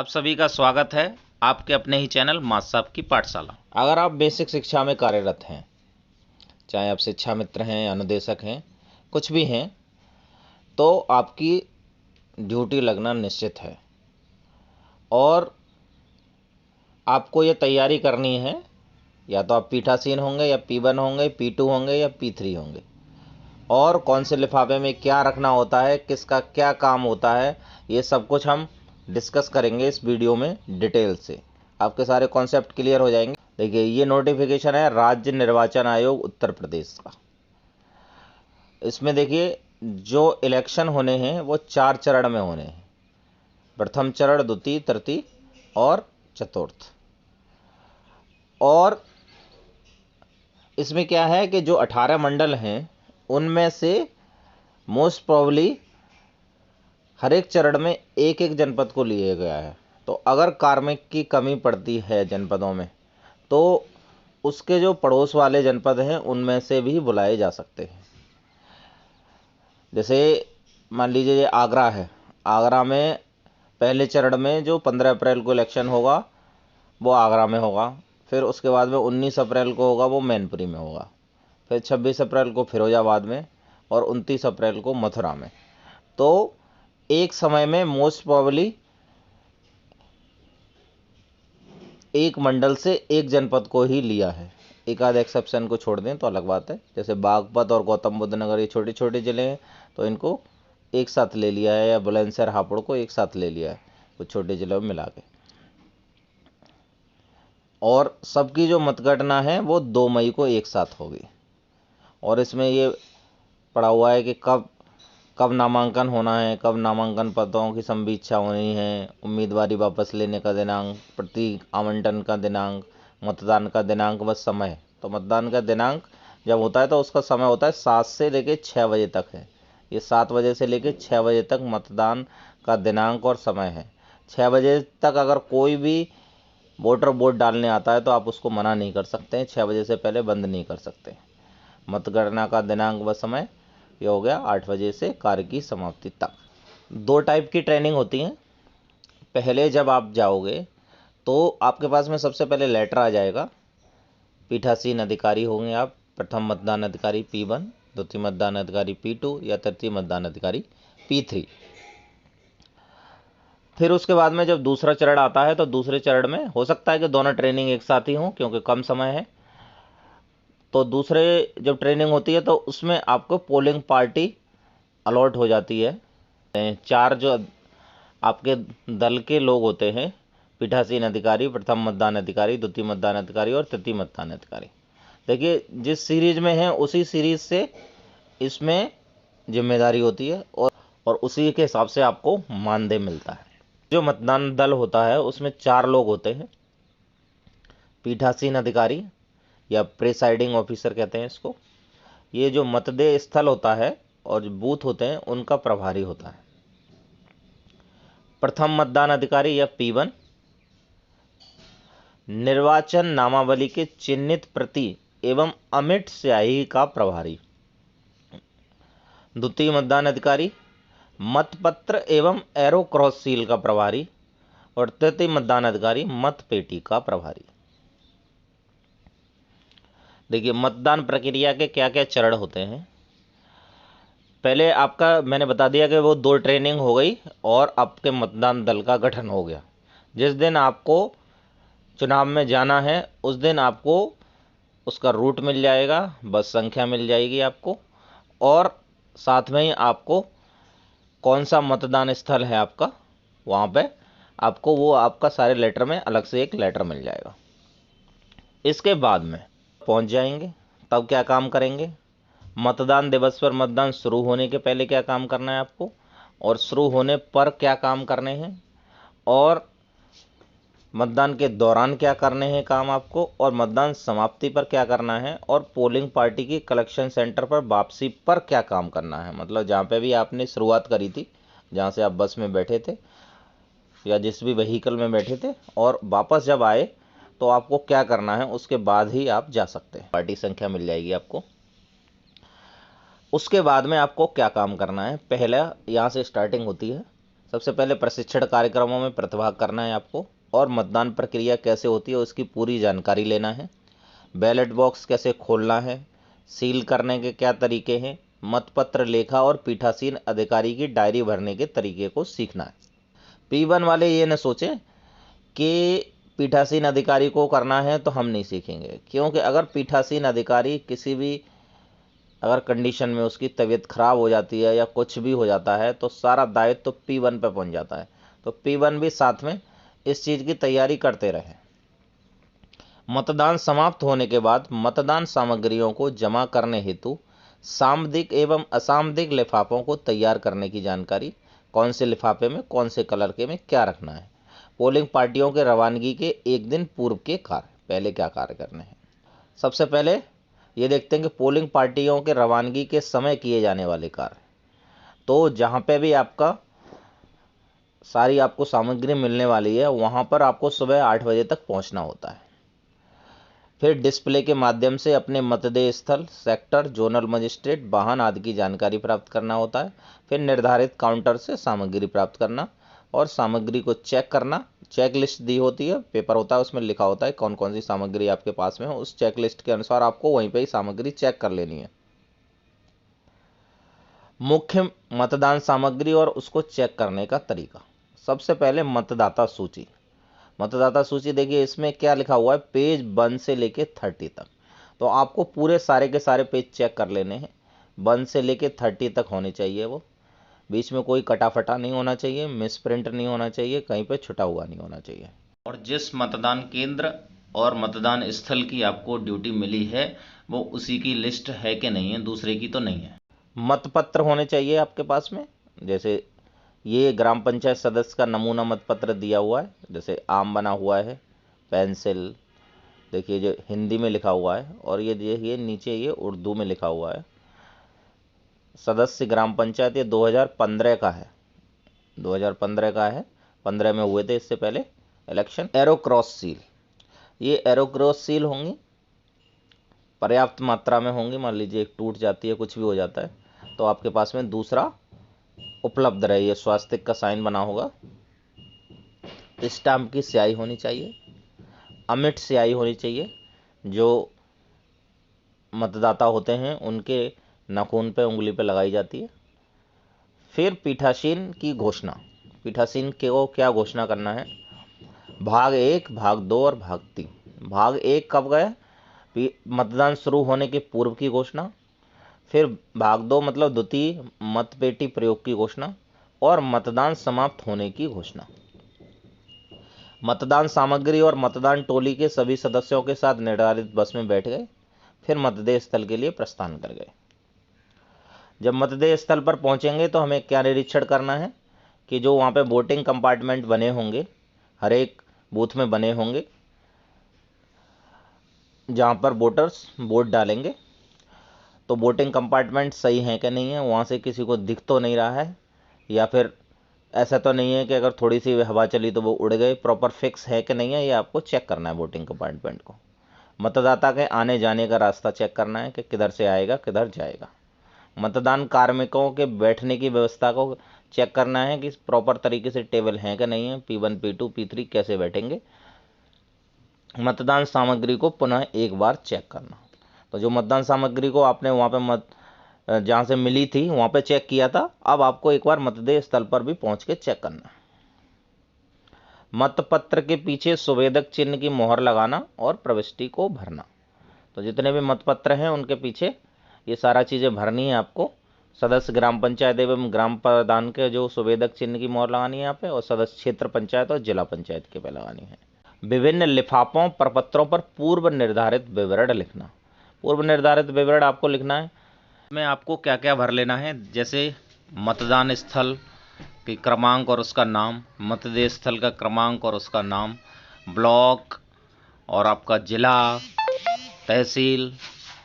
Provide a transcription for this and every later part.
आप सभी का स्वागत है आपके अपने ही चैनल मास साहब की पाठशाला। अगर आप बेसिक शिक्षा में कार्यरत हैं, चाहे आप शिक्षा मित्र हैं, अनुदेशक हैं, कुछ भी हैं, तो आपकी ड्यूटी लगना निश्चित है और आपको ये तैयारी करनी है। या तो आप पीठासीन होंगे या P1 होंगे, P2 होंगे या P3 होंगे, और कौन से लिफाफे में क्या रखना होता है, किसका क्या काम होता है, ये सब कुछ हम डिस्कस करेंगे इस वीडियो में डिटेल से। आपके सारे कॉन्सेप्ट क्लियर हो जाएंगे। देखिए, ये नोटिफिकेशन है राज्य निर्वाचन आयोग उत्तर प्रदेश का। इसमें देखिए, जो इलेक्शन होने हैं वो 4 चरण में होने हैं। प्रथम चरण, द्वितीय, तृतीय और चतुर्थ। और इसमें क्या है कि जो 18 मंडल हैं उनमें से मोस्ट प्रोबेबली हर एक चरण में एक एक जनपद को लिया गया है। तो अगर कार्मिक की कमी पड़ती है जनपदों में, तो उसके जो पड़ोस वाले जनपद हैं उनमें से भी बुलाए जा सकते हैं। जैसे मान लीजिए ये आगरा है। आगरा में पहले चरण में जो 15 अप्रैल को इलेक्शन होगा वो आगरा में होगा। फिर उसके बाद में 19 अप्रैल को होगा वो मैनपुरी में होगा। फिर 26 अप्रैल को फिरोजाबाद में और 29 अप्रैल को मथुरा में। तो एक समय में मोस्ट प्रोबेबली एक मंडल से एक जनपद को ही लिया है। एक आध एक्सेप्शन को छोड़ दें तो अलग बात है। जैसे बागपत और गौतम बुद्ध नगर ये छोटे छोटे ज़िले हैं, तो इनको एक साथ ले लिया है, या बुलंदशहर हापुड़ को एक साथ ले लिया है, कुछ छोटे ज़िलों में मिला के। और सबकी जो मतगणना है वो 2 मई को एक साथ होगी। और इसमें ये पड़ा हुआ है कि कब कब नामांकन होना है, कब नामांकन पत्रों की संवीक्षा होनी है, उम्मीदवारी वापस लेने का दिनांक, प्रतीक आवंटन का दिनांक, मतदान का दिनांक, बस समय। तो मतदान का दिनांक जब होता है तो उसका समय होता है 7 से लेकर 6 बजे तक है। ये 7 बजे से लेकर 6 बजे तक मतदान का दिनांक और समय है। 6 बजे तक अगर कोई भी वोटर वोट डालने आता है तो आप उसको मना नहीं कर सकते हैं, 6 बजे से पहले बंद नहीं कर सकते। मतगणना का दिनांक व समय ये हो गया 8 बजे से कार्य की समाप्ति तक। 2 टाइप की ट्रेनिंग होती हैं। पहले जब आप जाओगे तो आपके पास में सबसे पहले लेटर आ जाएगा। पीठासीन अधिकारी होंगे आप, प्रथम मतदान अधिकारी P1, द्वितीय मतदान अधिकारी P2 या तृतीय मतदान अधिकारी P3। फिर उसके बाद में जब दूसरा चरण आता है तो दूसरे चरण में हो सकता है कि दोनों ट्रेनिंग एक साथ ही हों, क्योंकि कम समय है। तो दूसरे जब ट्रेनिंग होती है तो उसमें आपको पोलिंग पार्टी अलॉट हो जाती है। 4 जो आपके दल के लोग होते हैं, पीठासीन अधिकारी, प्रथम मतदान अधिकारी, द्वितीय मतदान अधिकारी और तृतीय मतदान अधिकारी। देखिए, जिस सीरीज में है उसी सीरीज से इसमें जिम्मेदारी होती है और उसी के हिसाब से आपको मानदेय मिलता है। जो मतदान दल होता है उसमें 4 लोग होते हैं। पीठासीन अधिकारी या प्रिसाइडिंग ऑफिसर कहते हैं इसको। ये जो मतदेय स्थल होता है और जो बूथ होते हैं उनका प्रभारी होता है। प्रथम मतदान अधिकारी या P1 निर्वाचन नामावली के चिन्हित प्रति एवं अमिट स्याही का प्रभारी। द्वितीय मतदान अधिकारी मतपत्र एवं एरो क्रॉस सील का प्रभारी। और तृतीय मतदान अधिकारी मतपेटी का प्रभारी। देखिए, मतदान प्रक्रिया के क्या क्या चरण होते हैं। पहले आपका मैंने बता दिया कि वो 2 ट्रेनिंग हो गई और आपके मतदान दल का गठन हो गया। जिस दिन आपको चुनाव में जाना है उस दिन आपको उसका रूट मिल जाएगा, बस संख्या मिल जाएगी आपको, और साथ में ही आपको कौन सा मतदान स्थल है आपका, वहाँ पे आपको वो आपका सारे लेटर में अलग से एक लेटर मिल जाएगा। इसके बाद में पहुँच जाएंगे, तब क्या काम करेंगे। मतदान दिवस पर मतदान शुरू होने के पहले क्या काम करना है आपको, और शुरू होने पर क्या काम करने हैं, और मतदान के दौरान क्या करने हैं काम आपको, और मतदान समाप्ति पर क्या करना है, और पोलिंग पार्टी की कलेक्शन सेंटर पर वापसी पर क्या काम करना है। मतलब जहाँ पे भी आपने शुरुआत करी थी, जहाँ से आप बस में बैठे थे या जिस भी व्हीकल में बैठे थे, और वापस जब आए तो आपको क्या करना है, उसके बाद ही आप जा सकते हैं। पार्टी संख्या मिल जाएगी आपको। उसके बाद में आपको क्या काम करना है। पहला यहाँ से स्टार्टिंग होती है सबसे पहले प्रशिक्षण कार्यक्रमों में प्रतिभाग करना है आपको, और मतदान प्रक्रिया कैसे होती है उसकी पूरी जानकारी लेना है। बैलेट बॉक्स कैसे खोलना है, सील करने के क्या तरीके हैं, मतपत्र लेखा और पीठासीन अधिकारी की डायरी भरने के तरीके को सीखना है। P1 वाले ये न सोचें कि पीठासीन अधिकारी को करना है तो हम नहीं सीखेंगे, क्योंकि अगर पीठासीन अधिकारी किसी भी अगर कंडीशन में उसकी तबीयत खराब हो जाती है या कुछ भी हो जाता है तो सारा दायित्व तो P1 पे पहुंच जाता है। तो P1 भी साथ में इस चीज़ की तैयारी करते रहे। मतदान समाप्त होने के बाद मतदान सामग्रियों को जमा करने हेतु सामयिक एवं असामयिक लिफाफों को तैयार करने की जानकारी, कौन से लिफाफे में कौन से कलर के में क्या रखना है। पोलिंग पार्टियों के रवानगी के एक दिन पूर्व के कार्य, पहले क्या कार्य करने हैं। सबसे पहले ये देखते हैं कि पोलिंग पार्टियों के रवानगी के समय किए जाने वाले कार्य। तो जहाँ पे भी आपका सारी आपको सामग्री मिलने वाली है वहाँ पर आपको सुबह 8 बजे तक पहुँचना होता है। फिर डिस्प्ले के माध्यम से अपने मतदेय स्थल, सेक्टर, जोनल मजिस्ट्रेट, वाहन आदि की जानकारी प्राप्त करना होता है। फिर निर्धारित काउंटर से सामग्री प्राप्त करना और सामग्री को चेक करना। चेक लिस्ट दी होती है, पेपर होता है, उसमें लिखा होता है कौन कौन सी सामग्री आपके पास में हो। उस चेक लिस्ट के अनुसार आपको वहीं पे ही सामग्री चेक कर लेनी है। मुख्य मतदान सामग्री और उसको चेक करने का तरीका। सबसे पहले मतदाता सूची। मतदाता सूची देखिए इसमें क्या लिखा हुआ है, पेज 1 से लेके 30 तक। तो आपको पूरे सारे के सारे पेज चेक कर लेने हैं। 1 से लेके 30 तक होने चाहिए, वो बीच में कोई कटा फटा नहीं होना चाहिए, मिस प्रिंट नहीं होना चाहिए, कहीं पे छुटा हुआ नहीं होना चाहिए। और जिस मतदान केंद्र और मतदान स्थल की आपको ड्यूटी मिली है वो उसी की लिस्ट है कि नहीं है, दूसरे की तो नहीं है। मतपत्र होने चाहिए आपके पास में, जैसे ये ग्राम पंचायत सदस्य का नमूना मतपत्र दिया हुआ है, जैसे आम बना हुआ है, पेंसिल देखिए जो हिंदी में लिखा हुआ है, और ये देखिए नीचे ये उर्दू में लिखा हुआ है। सदस्य ग्राम पंचायत ये 2015 का है, 2015 का है, 15 में हुए थे इससे पहले इलेक्शन। एरो क्रॉस सील, ये एरो क्रॉस सील होंगी, पर्याप्त मात्रा में होंगी। मान लीजिए एक टूट जाती है, कुछ भी हो जाता है तो आपके पास में दूसरा उपलब्ध रहे। ये स्वास्तिक का साइन बना होगा। स्टाम्प की स्याही होनी चाहिए, अमिट स्याही होनी चाहिए, जो मतदाता होते हैं उनके नाखून पे उंगली पे लगाई जाती है। फिर पीठासीन की घोषणा। पीठासीन को क्या घोषणा करना है, भाग 1, भाग 2 और भाग 3। भाग 1 कब गए, मतदान शुरू होने के पूर्व की घोषणा। फिर भाग 2 मतलब द्वितीय मतपेटी प्रयोग की घोषणा, और मतदान समाप्त होने की घोषणा। मतदान सामग्री और मतदान टोली के सभी सदस्यों के साथ निर्धारित बस में बैठ गए, फिर मतदेय स्थल के लिए प्रस्थान कर गए। जब मतदेय स्थल पर पहुंचेंगे तो हमें क्या निरीक्षण करना है कि जो वहाँ पे वोटिंग कंपार्टमेंट बने होंगे, हर एक बूथ में बने होंगे जहाँ पर वोटर्स वोट डालेंगे, तो वोटिंग कंपार्टमेंट सही है कि नहीं है, वहाँ से किसी को दिख तो नहीं रहा है, या फिर ऐसा तो नहीं है कि अगर थोड़ी सी हवा चली तो वो उड़ गए, प्रॉपर फिक्स है कि नहीं है, ये आपको चेक करना है वोटिंग कंपार्टमेंट को। मतदाता के आने जाने का रास्ता चेक करना है कि किधर से आएगा किधर जाएगा। मतदान कार्मिकों के बैठने की व्यवस्था को चेक करना है कि प्रॉपर तरीके से टेबल हैं कि नहीं है, P1 P2 P3 कैसे बैठेंगे। मतदान सामग्री को पुनः एक बार चेक करना। तो जो मतदान सामग्री को आपने वहाँ पे जहाँ से मिली थी वहाँ पे चेक किया था, अब आपको एक बार मतदेय स्थल पर भी पहुँच के चेक करना है। मतपत्र के पीछे सुवेदक चिन्ह की मोहर लगाना और प्रविष्टि को भरना। तो जितने भी मतपत्र हैं उनके पीछे ये सारा चीज़ें भरनी है आपको। सदस्य ग्राम पंचायत एवं ग्राम प्रधान के जो सुवेदक चिन्ह की मोहर लगानी है यहाँ पे, और सदस्य क्षेत्र पंचायत और जिला पंचायत के पे लगानी है। विभिन्न लिफाफों प्रपत्रों पर पूर्व निर्धारित विवरण लिखना। पूर्व निर्धारित विवरण आपको लिखना है, इसमें आपको क्या क्या भर लेना है, जैसे मतदान स्थल की क्रमांक और उसका नाम, मतदेय स्थल का क्रमांक और उसका नाम, ब्लॉक और आपका जिला, तहसील,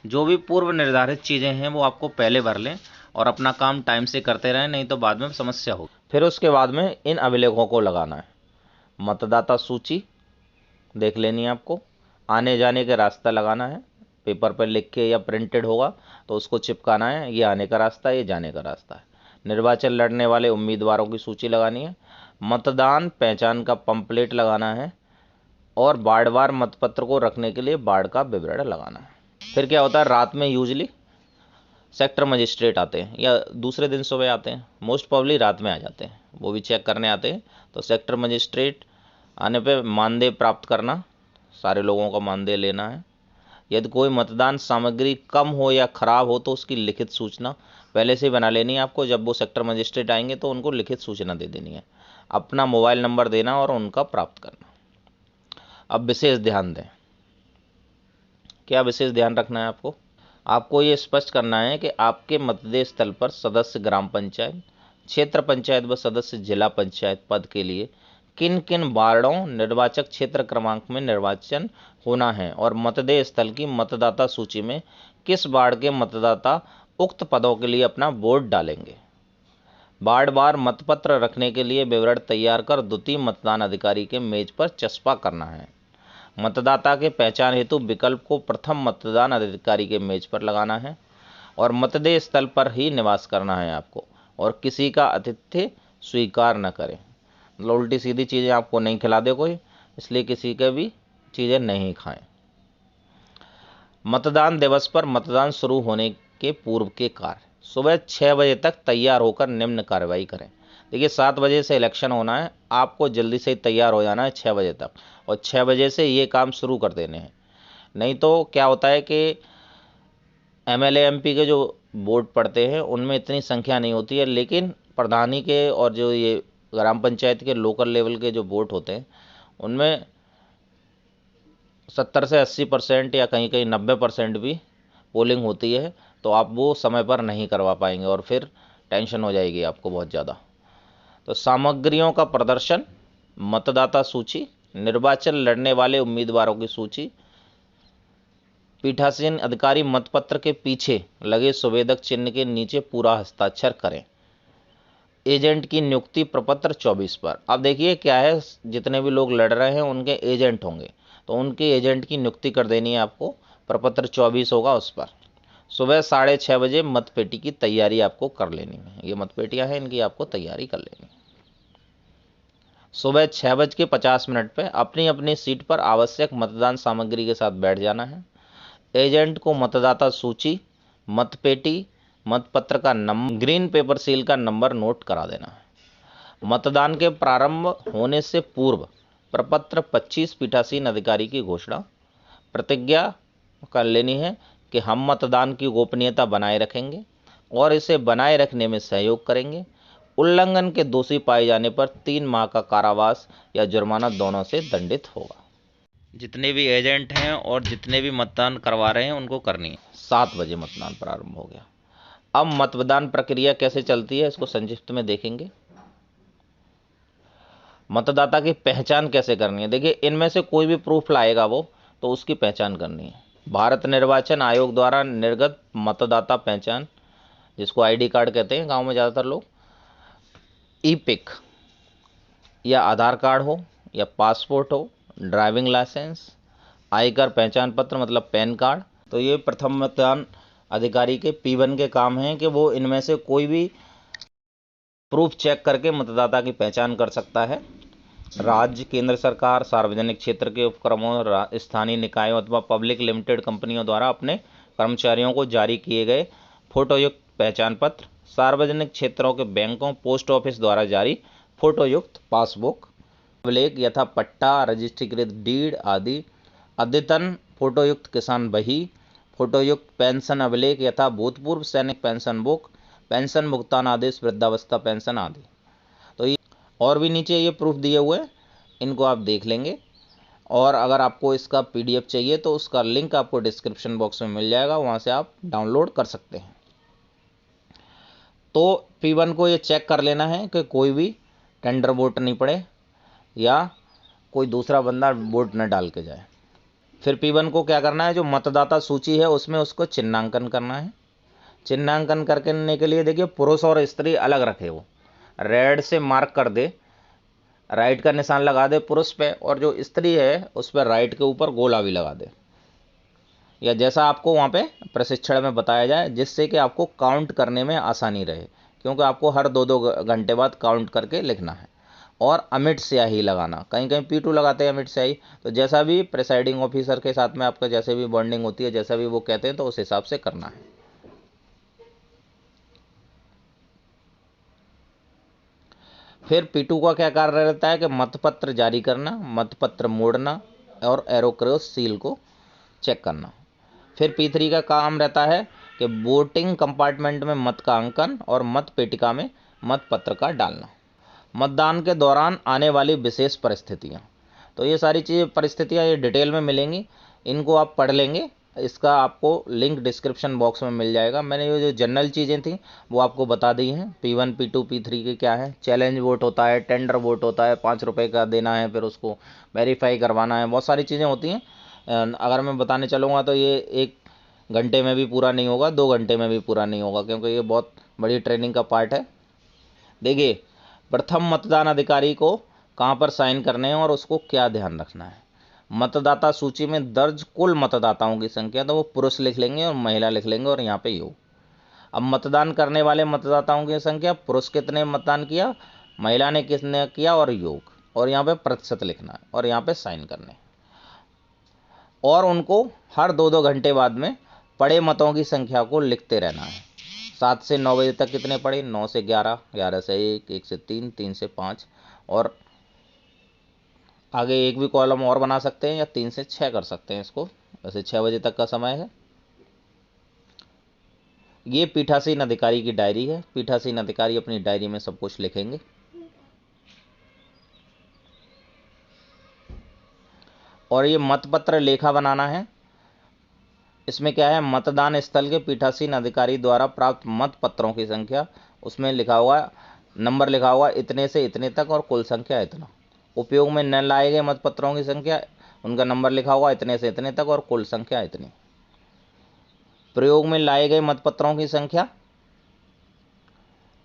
जो भी पूर्व निर्धारित चीज़ें हैं वो आपको पहले भर लें और अपना काम टाइम से करते रहें, नहीं तो बाद में समस्या होगी। फिर उसके बाद में इन अभिलेखों को लगाना है। मतदाता सूची देख लेनी है आपको, आने जाने का रास्ता लगाना है, पेपर पर लिख के या प्रिंटेड होगा तो उसको चिपकाना है, ये आने का रास्ता है ये जाने का रास्ता है। निर्वाचन लड़ने वाले उम्मीदवारों की सूची लगानी है, मतदान पहचान का पंपलेट लगाना है और वार्डवार मतपत्र को रखने के लिए वार्ड का विवरण लगाना है। फिर क्या होता है, रात में यूजली सेक्टर मजिस्ट्रेट आते हैं या दूसरे दिन सुबह आते हैं, मोस्ट प्रॉब्ली रात में आ जाते हैं, वो भी चेक करने आते हैं। तो सेक्टर मजिस्ट्रेट आने पे मानदेय प्राप्त करना, सारे लोगों का मानदेय लेना है। यदि कोई मतदान सामग्री कम हो या खराब हो तो उसकी लिखित सूचना पहले से बना लेनी है आपको। जब वो सेक्टर मजिस्ट्रेट आएंगे तो उनको लिखित सूचना दे देनी है, अपना मोबाइल नंबर देना और उनका प्राप्त करना। अब विशेष ध्यान दें, क्या विशेष ध्यान रखना है आपको? आपको ये स्पष्ट करना है कि आपके मतदेय स्थल पर सदस्य ग्राम पंचायत, क्षेत्र पंचायत व सदस्य जिला पंचायत पद के लिए किन किन वार्डों निर्वाचक क्षेत्र क्रमांक में निर्वाचन होना है और मतदेय स्थल की मतदाता सूची में किस वार्ड के मतदाता उक्त पदों के लिए अपना वोट डालेंगे। वार्डवार मतपत्र रखने के लिए विवरण तैयार कर द्वितीय मतदान अधिकारी के मेज पर चस्पा करना है। मतदाता के पहचान हेतु विकल्प को प्रथम मतदान अधिकारी के मेज पर लगाना है और मतदेय स्थल पर ही निवास करना है आपको, और किसी का आतिथ्य स्वीकार न करें। मतलब उल्टी सीधी चीज़ें आपको नहीं खिला दे कोई, इसलिए किसी के भी चीज़ें नहीं खाएं। मतदान दिवस पर मतदान शुरू होने के पूर्व के कार्य, सुबह 6 बजे तक तैयार होकर निम्न कार्रवाई करें। देखिए 7 बजे से इलेक्शन होना है, आपको जल्दी से तैयार हो जाना है 6 बजे तक, और 6 बजे से ये काम शुरू कर देने हैं। नहीं तो क्या होता है कि एमएलए एमपी के जो वोट पड़ते हैं उनमें इतनी संख्या नहीं होती है, लेकिन प्रधानी के और जो ये ग्राम पंचायत के लोकल लेवल के जो वोट होते हैं उनमें 70 से 80% या कहीं कहीं 90% भी पोलिंग होती है, तो आप वो समय पर नहीं करवा पाएंगे और फिर टेंशन हो जाएगी आपको बहुत ज़्यादा। तो सामग्रियों का प्रदर्शन, मतदाता सूची, निर्वाचन लड़ने वाले उम्मीदवारों की सूची, पीठासीन अधिकारी मतपत्र के पीछे लगे सुवेदक चिन्ह के नीचे पूरा हस्ताक्षर करें। एजेंट की नियुक्ति प्रपत्र 24 पर। अब देखिए क्या है, जितने भी लोग लड़ रहे हैं उनके एजेंट होंगे, तो उनके एजेंट की नियुक्ति कर देनी है आपको। प्रपत्र 24 होगा उस पर। सुबह 6:30 बजे मतपेटी की तैयारी आपको कर लेनी है। ये मतपेटियां हैं, इनकी आपको तैयारी कर लेनी है। सुबह 6:50 पर अपनी अपनी सीट पर आवश्यक मतदान सामग्री के साथ बैठ जाना है। एजेंट को मतदाता सूची, मतपेटी, मतपत्र का नंबर, ग्रीन पेपर सील का नंबर नोट करा देना है। मतदान के प्रारंभ होने से पूर्व प्रपत्र 25 पीठासीन अधिकारी की घोषणा, प्रतिज्ञा कर लेनी है कि हम मतदान की गोपनीयता बनाए रखेंगे और इसे बनाए रखने में सहयोग करेंगे। उल्लंघन के दोषी पाए जाने पर 3 माह का कारावास या जुर्माना दोनों से दंडित होगा। जितने भी एजेंट हैं और जितने भी मतदान करवा रहे हैं उनको करनी है। 7 बजे मतदान प्रारंभ हो गया। अब मतदान प्रक्रिया कैसे चलती है इसको संक्षिप्त में देखेंगे। मतदाता की पहचान कैसे करनी है, देखिए इनमें से कोई भी प्रूफ लाएगा वो, तो उसकी पहचान करनी है। भारत निर्वाचन आयोग द्वारा निर्गत मतदाता पहचान, जिसको आईडी कार्ड कहते हैं गांव में ज़्यादातर लोग, ई-पिक या आधार कार्ड हो या पासपोर्ट हो, ड्राइविंग लाइसेंस, आयकर पहचान पत्र मतलब पैन कार्ड। तो ये प्रथम मतदान अधिकारी के P1 के काम हैं कि वो इनमें से कोई भी प्रूफ चेक करके मतदाता की पहचान कर सकता है। राज्य, केंद्र सरकार, सार्वजनिक क्षेत्र के उपक्रमों, स्थानीय निकायों अथवा पब्लिक लिमिटेड कंपनियों द्वारा अपने कर्मचारियों को जारी किए गए फोटोयुक्त पहचान पत्र, सार्वजनिक क्षेत्रों के बैंकों, पोस्ट ऑफिस द्वारा जारी फोटोयुक्त पासबुक, अभिलेख यथा पट्टा, रजिस्ट्रीकृत डीड आदि, अद्यतन फोटोयुक्त किसान बही, फोटोयुक्त पेंशन अभिलेख यथा भूतपूर्व सैनिक पेंशन बुक, पेंशन भुगतान आदेश, वृद्धावस्था पेंशन आदि। तो ये और भी नीचे ये प्रूफ दिए हुए हैं, इनको आप देख लेंगे। और अगर आपको इसका PDF चाहिए तो उसका लिंक आपको डिस्क्रिप्शन बॉक्स में मिल जाएगा, वहाँ से आप डाउनलोड कर सकते हैं। तो P1 को ये चेक कर लेना है कि कोई भी टेंडर वोट नहीं पड़े या कोई दूसरा बंदा वोट न डाल के जाए। फिर P1 को क्या करना है, जो मतदाता सूची है उसमें उसको चिन्हांकन करना है। चिन्हांकन करने के लिए देखिए पुरुष और स्त्री अलग रखे, वो रेड से मार्क कर दे, राइट का निशान लगा दे पुरुष पे, और जो स्त्री है उस पर राइट के ऊपर गोला भी लगा दे, या जैसा आपको वहाँ पे प्रशिक्षण में बताया जाए, जिससे कि आपको काउंट करने में आसानी रहे। क्योंकि आपको हर 2-2 घंटे बाद काउंट करके लिखना है। और अमिट स्याही लगाना, कहीं कहीं P2 लगाते हैं अमिट स्याही, तो जैसा भी प्रिसाइडिंग ऑफिसर के साथ में आपका जैसे भी बॉन्डिंग होती है, जैसा भी वो कहते हैं तो उस हिसाब से करना है। फिर P2 का क्या कार्य रहता है कि मतपत्र जारी करना, मतपत्र मोड़ना और एरो क्रॉस सील को चेक करना। फिर P3 का काम रहता है कि वोटिंग कंपार्टमेंट में मत का अंकन और मत पेटिका में मतपत्र का डालना। मतदान के दौरान आने वाली विशेष परिस्थितियाँ, तो ये सारी चीज़ें परिस्थितियाँ ये डिटेल में मिलेंगी, इनको आप पढ़ लेंगे। इसका आपको लिंक डिस्क्रिप्शन बॉक्स में मिल जाएगा। मैंने ये जो जनरल चीज़ें थी वो आपको बता दी हैं। P1 P2 P3 के क्या है, चैलेंज वोट होता है, टेंडर वोट होता है, 5 रुपये का देना है, फिर उसको वेरीफाई करवाना है, बहुत सारी चीज़ें होती हैं। अगर मैं बताने चलूँगा तो ये 1 घंटे में भी पूरा नहीं होगा, 2 घंटे में भी पूरा नहीं होगा, क्योंकि ये बहुत बड़ी ट्रेनिंग का पार्ट है। देखिए, प्रथम मतदान अधिकारी को कहाँ पर साइन करने हैं और उसको क्या ध्यान रखना है। मतदाता सूची में दर्ज कुल मतदाताओं की संख्या, तो वो पुरुष लिख लेंगे और महिला लिख लेंगे और यहाँ पे योग। अब मतदान करने वाले मतदाताओं की संख्या, पुरुष कितने मतदान किया, महिला ने कितने किया और योग, और यहाँ पे प्रतिशत लिखना है और यहाँ पे साइन करने। और उनको हर 2-2 घंटे बाद में पड़े मतों की संख्या को लिखते रहना है। 7 से 9 बजे तक कितने पड़े, 9 से 11, 11 से 1, 1 से 3, 3 से 5, और आगे एक भी कॉलम और बना सकते हैं या 3 से 6 कर सकते हैं इसको। वैसे 6 बजे तक का समय है। ये पीठासीन अधिकारी की डायरी है। पीठासीन अधिकारी अपनी डायरी में सब कुछ लिखेंगे। और ये मतपत्र लेखा बनाना है। इसमें क्या है, मतदान स्थल के पीठासीन अधिकारी द्वारा प्राप्त मत पत्रों की संख्या, उसमें लिखा हुआ नंबर लिखा हुआ इतने से इतने तक और कुल संख्या इतना। उपयोग में न लाए गए मतपत्रों की संख्या, उनका नंबर लिखा हुआ इतने से इतने तक और कुल संख्या इतनी। प्रयोग में लाए गए मतपत्रों की संख्या,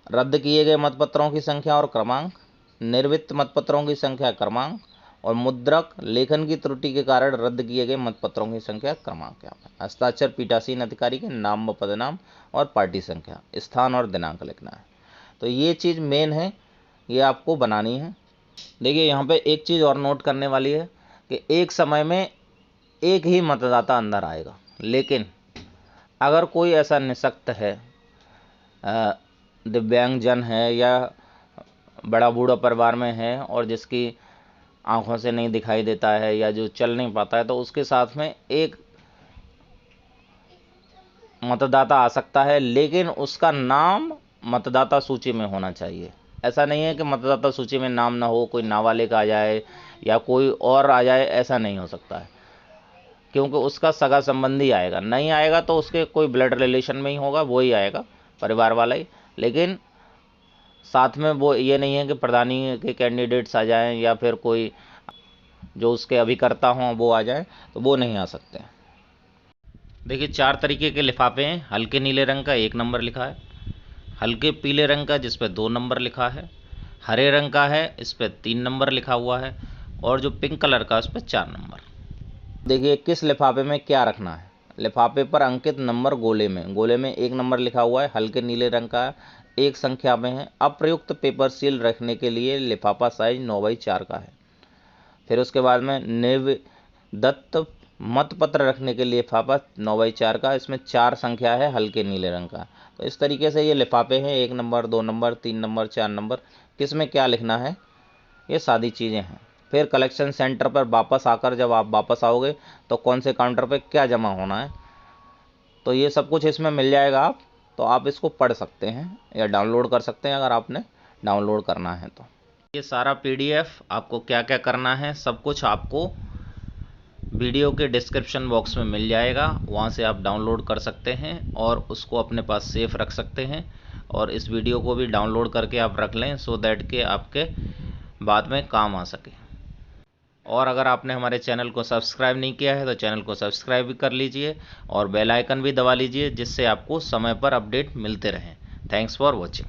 रद्द किए गए मतपत्रों की संख्या और क्रमांक, निर्वित मतपत्रों की संख्या क्रमांक, और मुद्रक लेखन की त्रुटि के कारण रद्द किए गए मतपत्रों की संख्या क्रमांक। हस्ताक्षर पीठासीन अधिकारी के नाम व पदनाम और पार्टी संख्या, स्थान और दिनांक लिखना है। तो ये चीज़ मेन है, ये आपको बनानी है। देखिए, यहाँ पे एक चीज़ और नोट करने वाली है कि एक समय में एक ही मतदाता अंदर आएगा, लेकिन अगर कोई ऐसा निःशक्त है, दिव्यांगजन है या बड़ा बूढ़ा परिवार में है और जिसकी आंखों से नहीं दिखाई देता है या जो चल नहीं पाता है, तो उसके साथ में एक मतदाता आ सकता है, लेकिन उसका नाम मतदाता सूची में होना चाहिए। ऐसा नहीं है कि मतदाता सूची में नाम ना हो, कोई नाबालिग आ जाए या कोई और आ जाए, ऐसा नहीं हो सकता है, क्योंकि उसका सगा संबंधी आएगा। नहीं आएगा तो उसके कोई ब्लड रिलेशन में ही होगा, वो ही आएगा, परिवार वाला ही। लेकिन साथ में वो ये नहीं है कि प्रधानी के कैंडिडेट्स आ जाएं या फिर कोई जो उसके अभिकर्ता हों वो आ जाएं, तो वो नहीं आ सकते। देखिए, 4 तरीके के लिफाफे हैं। हल्के नीले रंग का 1 नंबर लिखा है, हल्के पीले रंग का जिस पे 2 नंबर लिखा है, हरे रंग का है इस पे 3 नंबर लिखा हुआ है, और जो पिंक कलर का उस पे 4 नंबर। देखिए, किस लिफाफे में क्या रखना है। लिफाफे पर अंकित नंबर गोले में 1 नंबर लिखा हुआ है, हल्के नीले रंग का, 1 संख्या में है। अप्रयुक्त पेपर सील रखने के लिए लिफाफा साइज 9x4 का है। फिर उसके बाद में निर्दत्त मतपत्र रखने के लिए लिफाफा 9x4 का, इसमें 4 संख्या है, हल्के नीले रंग का। तो इस तरीके से ये लिफाफे हैं, 1 नंबर, 2 नंबर, 3 नंबर, 4 नंबर। किस में क्या लिखना है, ये सारी चीज़ें हैं। फिर कलेक्शन सेंटर पर वापस आकर जब आप वापस आओगे तो कौन से काउंटर पे क्या जमा होना है, तो ये सब कुछ इसमें मिल जाएगा। तो आप इसको पढ़ सकते हैं या डाउनलोड कर सकते हैं अगर आपने डाउनलोड करना है तो। ये सारा PDF आपको क्या क्या करना है सब कुछ आपको वीडियो के डिस्क्रिप्शन बॉक्स में मिल जाएगा, वहाँ से आप डाउनलोड कर सकते हैं और उसको अपने पास सेफ रख सकते हैं। और इस वीडियो को भी डाउनलोड करके आप रख लें, सो दैट कि आपके बाद में काम आ सके। और अगर आपने हमारे चैनल को सब्सक्राइब नहीं किया है तो चैनल को सब्सक्राइब भी कर लीजिए और बेल आइकन भी दबा लीजिए, जिससे आपको समय पर अपडेट मिलते रहें। Thanks for watching.